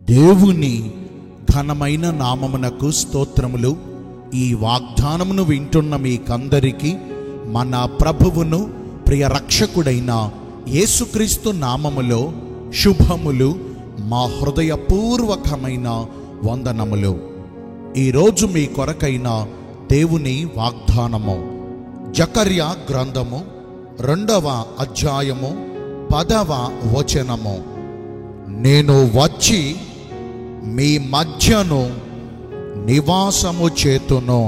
దేవుని ఘనమైన నామమునకు స్తోత్రములు. ఈ వాగ్దానమును వింటున్న మీకందరికీ మన ప్రభువును ప్రియ రక్షకుడైన యేసుక్రీస్తు నామములో శుభములు, మా హృదయపూర్వకమైన వందనములు. ఈరోజు మీ కొరకైన దేవుని వాగ్దానము జకర్యా గ్రంథము 2వ అధ్యాయము 10వ వచనము. నేను వచ్చి మీ మధ్యను నివాసము చేతును.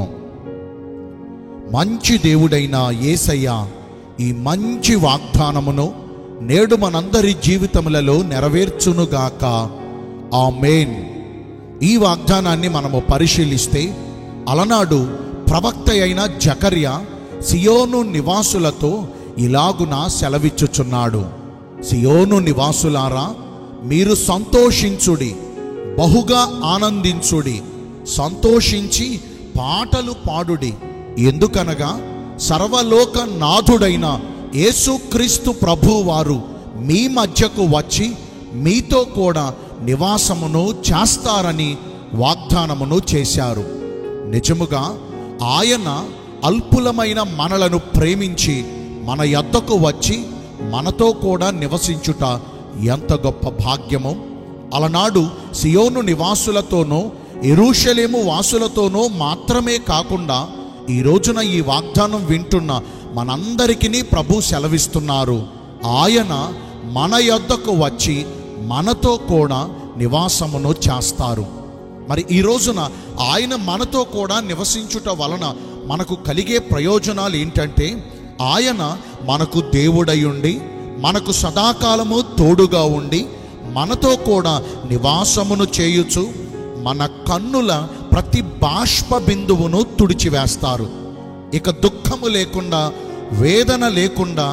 మంచి దేవుడైన యేసయ్య ఈ మంచి వాగ్దానమును నేడు మనందరి జీవితములలో నెరవేర్చునుగాక. ఆమేన్. ఈ వాగ్దానాన్ని మనము పరిశీలిస్తే, అలనాడు ప్రవక్త అయిన జకర్యా సియోను నివాసులతో ఇలాగున సెలవిచ్చుచున్నాడు. సియోను నివాసులారా, మీరు సంతోషించుడి, బహుగా ఆనందించుడి, సంతోషించి పాటలు పాడుడి. ఎందుకనగా సర్వలోక నాథుడైన యేసుక్రీస్తు ప్రభువు వారు మీ మధ్యకు వచ్చి మీతో కూడా నివాసమును చేస్తారని వాగ్దానమును చేశారు. నిజముగా ఆయన అల్పులమైన మనలను ప్రేమించి మన యొద్దకు వచ్చి మనతో కూడా నివసించుట ఎంత గొప్ప భాగ్యమో! అలనాడు సియోను నివాసులతోనో యెరూషలేము వాసులతోనో మాత్రమే కాకుండా ఈ రోజున ఈ వాగ్దానం వింటున్న మనందరికీ ప్రభు సెలవిస్తున్నారు. ఆయన మన యొద్దకు వచ్చి మనతో కూడా నివాసమును చేస్తారు. మరి ఈ రోజున ఆయన మనతో కూడా నివసించుట వలన మనకు కలిగే ప్రయోజనాలు ఏంటంటే, ఆయన మనకు దేవుడై ఉండి మనకు సదాకాలము తోడుగా ఉండి మనతో కూడా నివాసమును చేయుచు మన కన్నుల ప్రతి బాష్ప బిందువును తుడిచివేస్తారు. ఇక దుఃఖము లేకుండా, వేదన లేకుండా,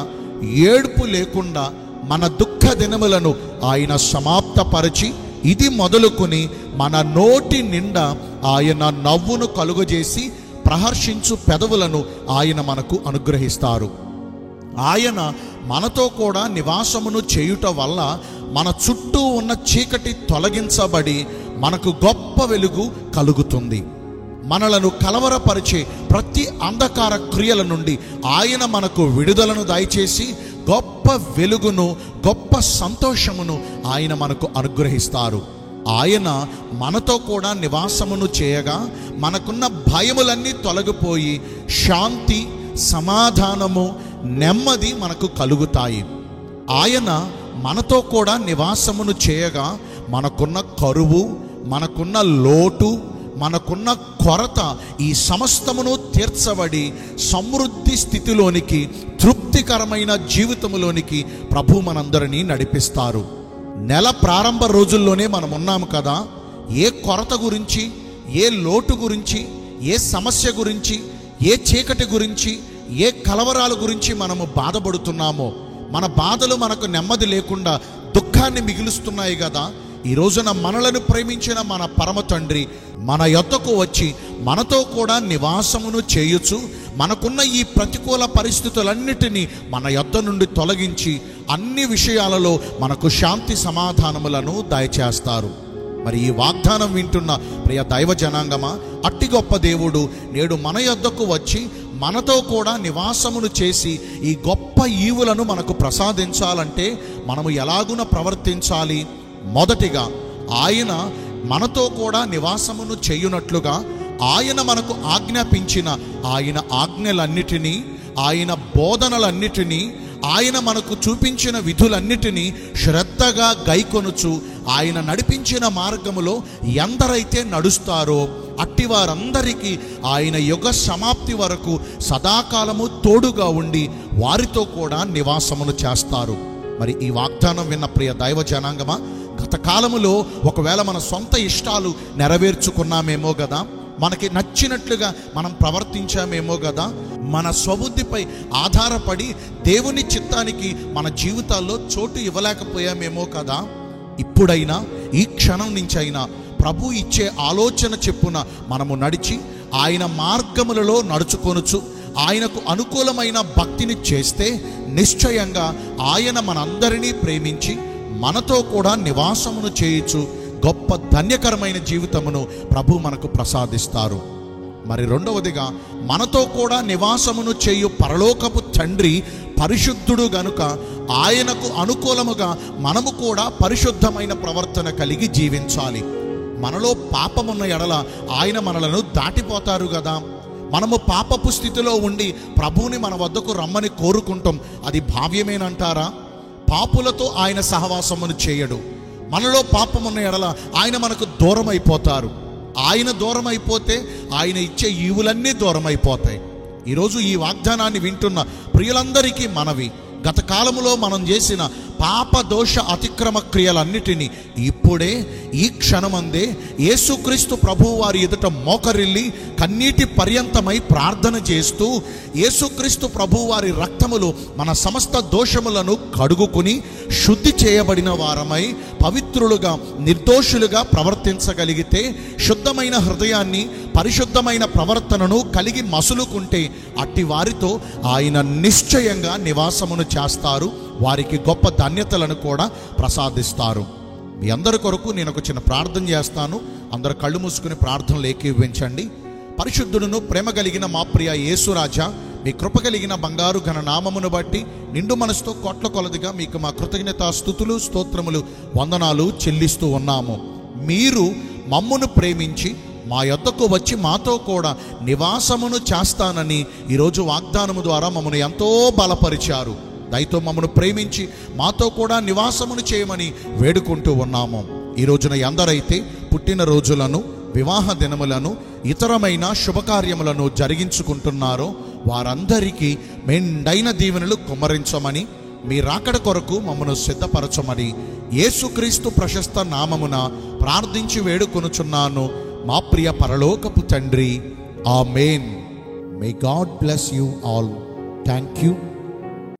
ఏడుపు లేకుండా మన దుఃఖ దినములను ఆయన సమాప్తపరిచి ఇది మొదలుకొని మన నోటి నిండా ఆయన నవ్వును కలుగజేసి ప్రహర్షించు పెదవులను ఆయన మనకు అనుగ్రహిస్తారు. ఆయన మనతో కూడా నివాసమును చేయుట వల్ల మన చుట్టూ ఉన్న చీకటి తొలగించబడి మనకు గొప్ప వెలుగు కలుగుతుంది. మనలను కలవరపరిచే ప్రతి అంధకార క్రియల నుండి ఆయన మనకు విడుదలను దయచేసి గొప్ప వెలుగును, గొప్ప సంతోషమును ఆయన మనకు అనుగ్రహిస్తారు. ఆయన మనతో కూడా నివాసమును చేయగా మనకున్న భయములన్నీ తొలగిపోయి శాంతి, సమాధానము, నెమ్మది మనకు కలుగుతాయి. ఆయన మనతో కూడా నివాసమును చేయగా మనకున్న కరువు, మనకున్న లోటు, మనకున్న కొరత ఈ సమస్తమును తీర్చబడి సమృద్ధి స్థితిలోనికి, తృప్తికరమైన జీవితములోనికి ప్రభు మనందరినీ నడిపిస్తారు. నెల ప్రారంభ రోజుల్లోనే మనం ఉన్నాము కదా. ఏ కొరత గురించి, ఏ లోటు గురించి, ఏ సమస్య గురించి, ఏ చీకటి గురించి, ఏ కలవరాల గురించి మనము బాధపడుతున్నామో, మన బాధలు మనకు నెమ్మది లేకుండా దుఃఖాన్ని మిగులుస్తున్నాయి కదా. ఈ రోజున మనలను ప్రేమించిన మన పరమ తండ్రి మన యొద్దకు వచ్చి మనతో కూడా నివాసమును చేయుచు మనకున్న ఈ ప్రతికూల పరిస్థితులన్నిటినీ మన యొద్ద నుండి తొలగించి అన్ని విషయాలలో మనకు శాంతి సమాధానములను దయచేస్తారు. మరి ఈ వాగ్దానం వింటున్న ప్రియ దైవ జనాంగమా, అట్టి గొప్ప దేవుడు నేడు మన యొద్దకు వచ్చి మనతో కూడా నివాసమును చేసి ఈ గొప్ప ఈవులను మనకు ప్రసాదించాలంటే మనము ఎలాగున ప్రవర్తించాలి? మొదటిగా ఆయన మనతో కూడా నివాసమును చేయునట్లుగా ఆయన మనకు ఆజ్ఞాపించిన ఆయన ఆజ్ఞలన్నిటినీ, ఆయన బోధనలన్నిటినీ, ఆయన మనకు చూపించిన విధులన్నిటినీ శ్రద్ధగా గైకొనుచు ఆయన నడిపించిన మార్గములో ఎందరైతే నడుస్తారో అట్టి వారందరికీ ఆయన యుగ సమాప్తి వరకు సదాకాలము తోడుగా ఉండి వారితో కూడా నివాసమును చేస్తారు. మరి ఈ వాగ్దానం విన్న ప్రియ దైవ జనాంగమా, గత కాలములో ఒకవేళ మన సొంత ఇష్టాలు నెరవేర్చుకున్నామేమో కదా, మనకి నచ్చినట్లుగా మనం ప్రవర్తించామేమో కదా, మన స్వబుద్ధిపై ఆధారపడి దేవుని చిత్తానికి మన జీవితాల్లో చోటు ఇవ్వలేకపోయామేమో కదా. ఇప్పుడైనా, ఈ క్షణం నుంచి అయినా ప్రభు ఇచ్చే ఆలోచన చెప్పున మనము నడిచి ఆయన మార్గములలో నడుచుకొనుచు ఆయనకు అనుకూలమైన భక్తిని చేస్తే నిశ్చయంగా ఆయన మనందరినీ ప్రేమించి మనతో కూడా నివాసమును చేయుచు గొప్ప ధన్యకరమైన జీవితమును ప్రభు మనకు ప్రసాదిస్తారు. మరి రెండవదిగా, మనతో కూడా నివాసమును చేయు పరలోకపు తండ్రి పరిశుద్ధుడు గనుక ఆయనకు అనుకూలముగా మనము కూడా పరిశుద్ధమైన ప్రవర్తన కలిగి జీవించాలి. మనలో పాపమున్న ఎడల ఆయన మనలను దాటిపోతారు కదా. మనము పాపపు స్థితిలో ఉండి ప్రభువుని మన వద్దకు రమ్మని కోరుకుంటాం, అది భావ్యమేనంటారా? పాపులతో ఆయన సహవాసమును చేయడు. మనలో పాపమున్న ఎడల ఆయన మనకు దూరం అయిపోతారు. ఆయన దూరం అయిపోతే ఆయన ఇచ్చే ఈవులన్నీ దూరం అయిపోతాయి. ఈరోజు ఈ వాగ్దానాన్ని వింటున్న ప్రియులందరికీ మనవి, గత కాలములో మనం చేసిన పాప దోష అతిక్రమ క్రియలన్నిటినీ ఇప్పుడే ఈ క్షణమందే యేసుక్రీస్తు ప్రభువు వారి ఎదుట మోకరిల్లి కన్నీటి పర్యంతమై ప్రార్థన చేస్తూ యేసుక్రీస్తు ప్రభువు వారి రక్తములో మన సమస్త దోషములను కడుగుకుని శుద్ధి చేయబడిన వారమై పవిత్రులుగా నిర్దోషులుగా ప్రవర్తించగలిగితే, శుద్ధమైన హృదయాన్ని పరిశుద్ధమైన ప్రవర్తనను కలిగి మసులుకుంటే అట్టి వారితో ఆయన నిశ్చయంగా నివాసమును చేస్తారు, వారికి గొప్ప ధన్యతలను కూడా ప్రసాదిస్తారు. మీ అందరి కొరకు నేను ఒక చిన్న ప్రార్థన చేస్తాను. అందరు కళ్ళు మూసుకుని ప్రార్థనలు ఏకీభవించండి. పరిశుద్ధుడును ప్రేమ కలిగిన మా ప్రియ యేసురాజా, మీ కృప కలిగిన బంగారు ఘన నామమును బట్టి నిండు మనసుతో కోట్ల కొలదిగా మీకు మా కృతజ్ఞతా స్తుతులు స్తోత్రములు వందనాలు చెల్లిస్తూ ఉన్నాము. మీరు మమ్మును ప్రేమించి మా యొద్దకు వచ్చి మాతో కూడా నివాసమును చేస్తానని ఈరోజు వాగ్దానము ద్వారా మమ్మల్ని ఎంతో బలపరిచారు. దయతో మమ్మను ప్రేమించి మాతో కూడా నివాసమును చేయమని వేడుకుంటూ ఉన్నాము. ఈ రోజున ఎందరైతే పుట్టినరోజులను, వివాహ దినములను, ఇతరమైన శుభకార్యములను జరిగించుకుంటున్నారో వారందరికీ మెండైన దీవెనలు కుమ్మరించమని, మీ రాకడ కొరకు మమ్మను సిద్ధపరచమని యేసుక్రీస్తు ప్రశస్త నామమున ప్రార్థించి వేడుకొనుచున్నాను మా ప్రియ పరలోకపు తండ్రి. ఆమేన్. May God bless you all. Thank you.